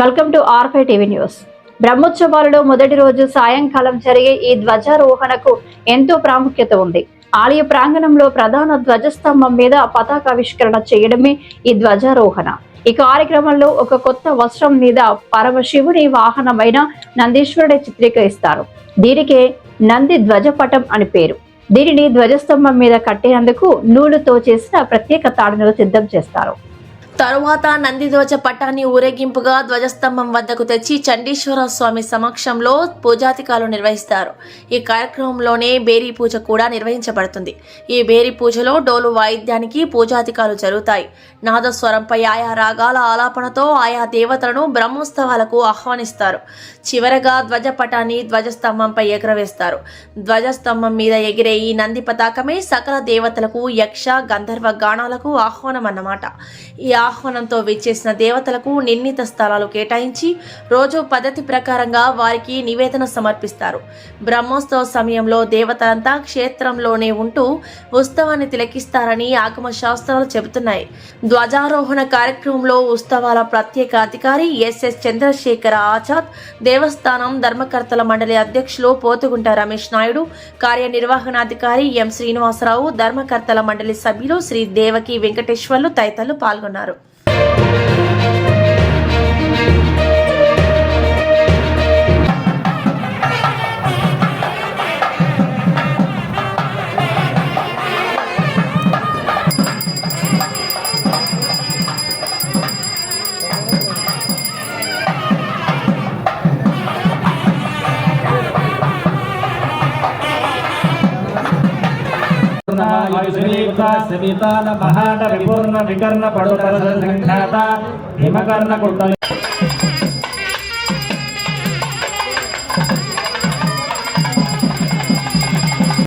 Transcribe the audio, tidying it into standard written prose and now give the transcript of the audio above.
Welcome to R five TV news. బ్రహ్మోత్సవాలలో మొదటి రోజు సాయంకాలం జరిగే ఈ ధ్వజారోహణకు ఎంతో ప్రాముఖ్యత ఉంది. ఆలయ ప్రాంగణంలో ప్రధాన ధ్వజస్తంభం మీద పతాకావిష్కరణ చేయడమే ఈ ధ్వజారోహణ. ఈ కార్యక్రమంలో ఒక కొత్త వస్త్రం మీద పరమశివుని వాహనమైన నందీశ్వరుడి చిత్రీకరిస్తారు. దీనికే నంది ధ్వజపటం అని పేరు. దీనిని ధ్వజస్తంభం మీద కట్టేందుకు నూలుతో చేసిన ప్రత్యేక తాడును సిద్ధం చేస్తారు. తరువాత నందిధ్వజ పటాన్ని ఊరేగింపుగా ధ్వజస్తంభం వద్దకు తెచ్చి చండీశ్వర స్వామి సమక్షంలో పూజాధికారులు నిర్వహిస్తారు. ఈ కార్యక్రమంలోనే బేరీ పూజ కూడా నిర్వహించబడుతుంది. ఈ బేరీ పూజలో డోలు వాయిద్యానికి పూజాధికారులు జరుగుతాయి. నాదస్వరంపై ఆయా రాగాల ఆలాపనతో ఆయా దేవతలను బ్రహ్మోత్సవాలకు ఆహ్వానిస్తారు. చివరగా ధ్వజపటాన్ని ధ్వజస్తంభంపై ఎగరవేస్తారు. ధ్వజస్తంభం మీద ఎగిరే ఈ నంది పతాకమే సకల దేవతలకు, యక్ష, గంధర్వ గానాలకు ఆహ్వానం అన్నమాట. ఈ ఆహ్వానంతో విచ్చేసిన దేవతలకు నిర్ణీత స్థలాలు కేటాయించి రోజు పద్ధతి ప్రకారంగా వారికి నివేదన సమర్పిస్తారు. బ్రహ్మోత్సవ సమయంలో దేవతలంతా క్షేత్రంలోనే ఉంటూ ఉత్సవాన్ని తిలకిస్తారని ఆగమ శాస్త్రాలు చెబుతున్నాయి. ధ్వజారోహణ కార్యక్రమంలో ఉత్సవాల ప్రత్యేక అధికారి ఎస్ఎస్ చంద్రశేఖర ఆజాద్, దేవస్థానం ధర్మకర్తల మండలి అధ్యక్షులు పోతుగుంట రమేష్ నాయుడు, కార్యనిర్వహణాధికారి ఎం శ్రీనివాసరావు, ధర్మకర్తల మండలి సభ్యులు శ్రీ దేవకి వెంకటేశ్వర్లు తదితరులు పాల్గొన్నారు. సవితాన మహాట విపూర్ణ వికర్ణ పడుకర సంఖ్యాత హిమకర్ణ కుట్ట